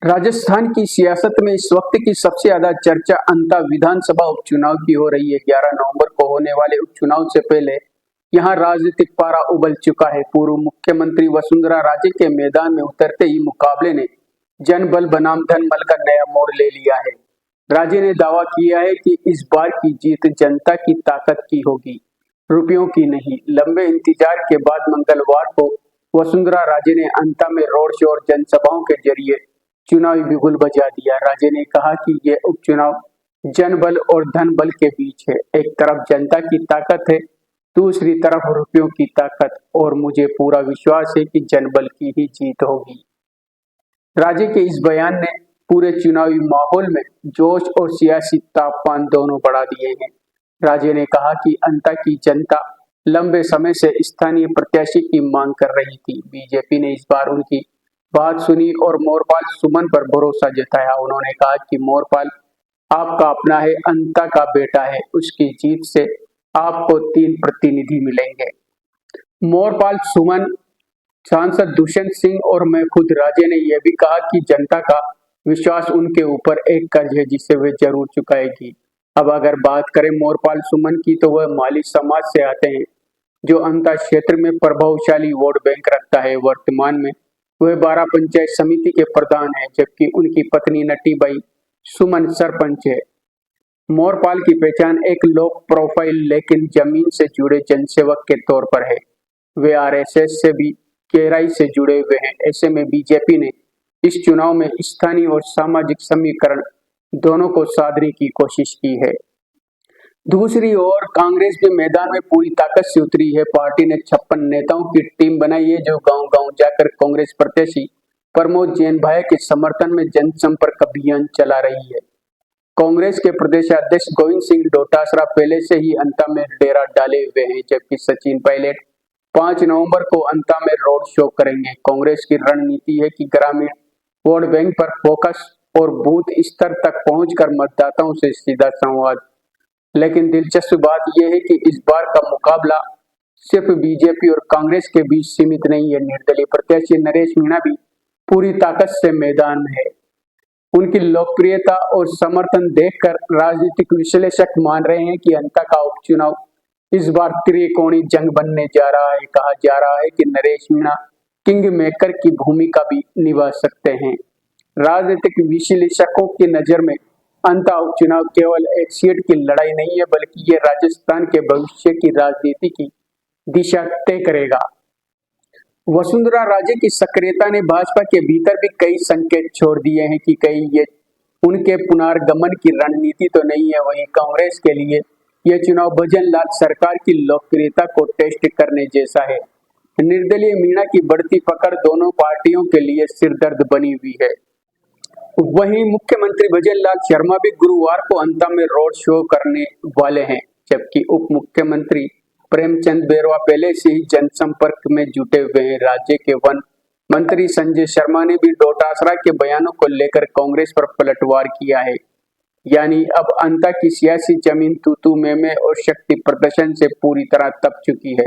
राजस्थान की सियासत में इस वक्त की सबसे ज्यादा चर्चा अंता विधानसभा उपचुनाव की हो रही है। 11 नवंबर को होने वाले उपचुनाव से पहले यहां राजनीतिक पारा उबल चुका है। पूर्व मुख्यमंत्री वसुंधरा राजे के मैदान में उतरते ही मुकाबले ने जनबल बनाम धनबल का नया मोड़ ले लिया है। राजे ने दावा किया है कि इस बार की जीत जनता की ताकत की होगी, रुपयों की नहीं। लंबे इंतजार के बाद मंगलवार को वसुंधरा राजे ने अंता में रोड शो और जनसभाओं के जरिए चुनावी बिगुल बजा दिया। राजे ने कहा कि ये उपचुनाव जनबल और धनबल के बीच है। एक तरफ जनता की ताकत है, दूसरी तरफ रुपयों की ताकत, और मुझे पूरा विश्वास है कि जनबल की ही जीत होगी। राजे के इस बयान ने पूरे चुनावी माहौल में जोश और सियासी तापमान दोनों बढ़ा दिए हैं। राजे ने कहा कि अंता की जनता लंबे समय से स्थानीय प्रत्याशी की मांग कर रही थी। बीजेपी ने इस बार उनकी बात सुनी और मोरपाल सुमन पर भरोसा जताया। उन्होंने कहा कि मोरपाल आपका अपना है, अंता का बेटा है, उसकी जीत से आपको 3 प्रतिनिधि मिलेंगे। मोरपाल सुमन, सांसद दुष्यंत सिंह और मैं खुद। राजे ने यह भी कहा कि जनता का विश्वास उनके ऊपर एक कर्ज है जिसे वे जरूर चुकाएगी। अब अगर बात करें मोरपाल सुमन की, तो वह माली समाज से आते हैं जो अंता क्षेत्र में प्रभावशाली वोट बैंक रखता है। वर्तमान में वह 12 पंचायत समिति के प्रधान है, जबकि उनकी पत्नी नटीबाई सुमन सरपंच है। मोरपाल की पहचान एक लो प्रोफाइल लेकिन जमीन से जुड़े जनसेवक के तौर पर है। वे आरएसएस से भी गहराई से जुड़े हुए हैं। ऐसे में बीजेपी ने इस चुनाव में स्थानीय और सामाजिक समीकरण दोनों को साधने की कोशिश की है। दूसरी ओर कांग्रेस भी मैदान में पूरी ताकत से उतरी है। पार्टी ने 56 नेताओं की टीम बनाई है जो गांव-गांव जाकर कांग्रेस प्रत्याशी प्रमोद जैन भाई के समर्थन में जनसंपर्क अभियान चला रही है। कांग्रेस के प्रदेश अध्यक्ष गोविंद सिंह डोटासरा पहले से ही अंता में डेरा डाले हुए हैं, जबकि सचिन पायलट 5 नवंबर को अंता में रोड शो करेंगे। कांग्रेस की रणनीति है कि ग्रामीण वोट बैंक पर फोकस और बूथ स्तर तक पहुंचकर मतदाताओं से सीधा संवाद। लेकिन दिलचस्प बात यह है कि इस बार का मुकाबला सिर्फ बीजेपी और कांग्रेस के बीच सीमित नहीं है। निर्दलीय प्रत्याशी नरेश मीणा भी पूरी ताकत से मैदान में है। उनकी लोकप्रियता और समर्थन देखकर राजनीतिक विश्लेषक मान रहे हैं कि अंता का उपचुनाव इस बार त्रिकोणीय जंग बनने जा रहा है। कहा जा रहा है कि नरेश मीणा किंग मेकर की भूमिका भी निभा सकते हैं। राजनीतिक विश्लेषकों की नजर में अंता उपचुनाव केवल एक सीट की लड़ाई नहीं है, बल्कि ये राजस्थान के भविष्य की राजनीति की दिशा तय करेगा। वसुंधरा राजे की सक्रियता ने भाजपा के भीतर भी कई संकेत छोड़ दिए हैं कि कहीं ये उनके पुनर्गमन की रणनीति तो नहीं है। वहीं कांग्रेस के लिए यह चुनाव भजन लाल सरकार की लोकप्रियता को टेस्ट करने जैसा है। निर्दलीय मीणा की बढ़ती पकड़ दोनों पार्टियों के लिए सिरदर्द बनी हुई है। वहीं मुख्यमंत्री भजन लाल शर्मा भी गुरुवार को अंता में रोड शो करने वाले हैं, जबकि उप मुख्यमंत्री प्रेमचंद बैरवा पहले से ही जनसंपर्क में जुटे हुए हैं। राज्य के वन मंत्री संजय शर्मा ने भी डोटासरा के बयानों को लेकर कांग्रेस पर पलटवार किया है। यानी अब अंता की सियासी जमीन तू मैं और शक्ति प्रदर्शन से पूरी तरह तप चुकी है।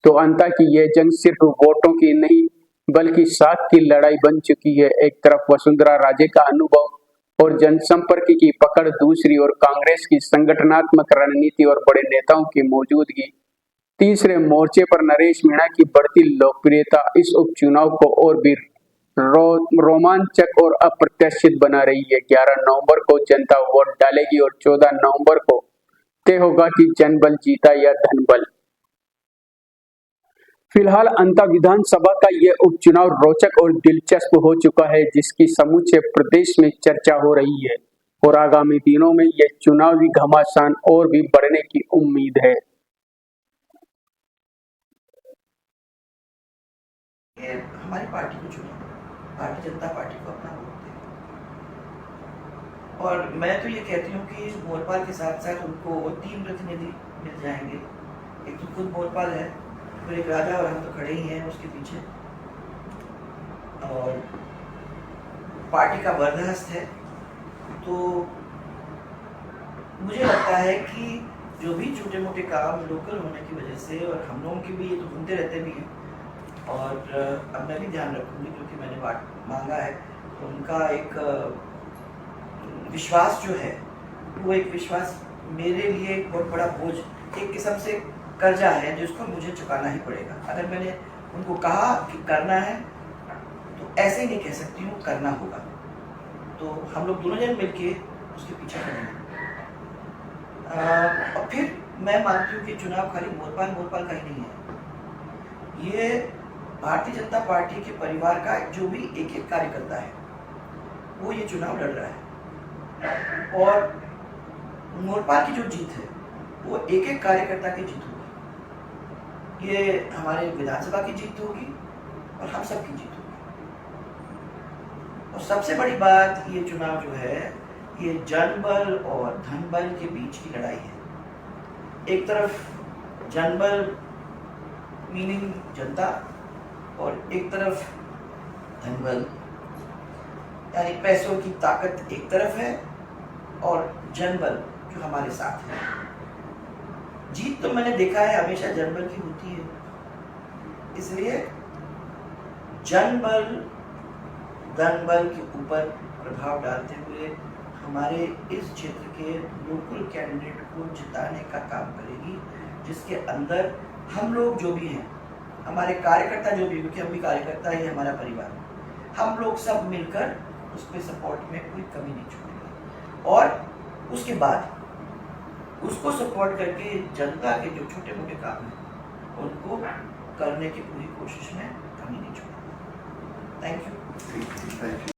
तो अंता की यह जंग सिर्फ वोटों की नहीं बल्कि साख की लड़ाई बन चुकी है। एक तरफ वसुंधरा राजे का अनुभव और जनसंपर्क की पकड़, दूसरी ओर कांग्रेस की संगठनात्मक रणनीति और बड़े नेताओं की मौजूदगी, तीसरे मोर्चे पर नरेश मीणा की बढ़ती लोकप्रियता इस उपचुनाव को और भी रोमांचक और अप्रत्याशित बना रही है। 11 नवंबर को जनता वोट डालेगी और 14 नवंबर को तय होगा कि जनबल जीता या धनबल। फिलहाल अंता विधानसभा का यह उपचुनाव रोचक और दिलचस्प हो चुका है, जिसकी समूचे प्रदेश में चर्चा हो रही है और आगामी दिनों में यह चुनावी घमासान और भी बढ़ने की उम्मीद है। हमारी पार्टी को चुना, भारतीय जनता पार्टी को अपना वोट दें। और मैं तो ये कहती हूँ कि मोरपाल के साथ साथ उनको 3 प्रतिनिधि मिल जाएंगे। एक तो खुद मोरपाल है, फिर एक राजा और हम तो खड़े ही हैं उसके पीछे, और पार्टी का बर्दाश्त है। तो मुझे लगता है कि जो भी छोटे मोटे काम लोकल होने की वजह से, और हम लोगों की भी ये तो घूमते रहते भी हैं, और अब मैं भी ध्यान रखूंगी क्योंकि मैंने मांगा है उनका एक विश्वास जो है, वो एक विश्वास मेरे लिए एक बहुत बड़ा बोझ, एक किस्म से कर्जा है जिसको मुझे चुकाना ही पड़ेगा। अगर मैंने उनको कहा कि करना है तो ऐसे ही नहीं कह सकती हूँ, करना होगा। तो हम लोग दोनों जन मिलके उसके पीछे खड़े हैं। और फिर मैं मानती हूँ कि चुनाव खाली मोरपाल का ही नहीं है। ये भारतीय जनता पार्टी के परिवार का जो भी एक एक कार्यकर्ता है, वो ये चुनाव लड़ रहा है। और मोरपाल की जो जीत है वो एक एक कार्यकर्ता की जीत होगी। ये हमारे विधानसभा की जीत होगी और हम सब की जीत होगी। और सबसे बड़ी बात, ये चुनाव जो है ये जनबल और धनबल के बीच की लड़ाई है। एक तरफ जनबल मीनिंग जनता और एक तरफ धनबल यानी पैसों की ताकत एक तरफ है और जनबल जो हमारे साथ है। जीत तो मैंने देखा है हमेशा जनबल की होती है, इसलिए जनबल धनबल के ऊपर प्रभाव डालते हुए हमारे इस क्षेत्र के लोकल कैंडिडेट को जिताने का काम करेगी, जिसके अंदर हम लोग जो भी हैं, हमारे कार्यकर्ता जो भी, क्योंकि हम भी कार्यकर्ता ही हमारा परिवार, हम लोग सब मिलकर उस पर सपोर्ट में कोई कमी नहीं छोड़ेंगे। और उसके बाद उसको सपोर्ट करके जनता के जो छोटे मोटे काम हैं उनको करने की पूरी कोशिश में कमी नहीं छोड़ेंगे। Thank you.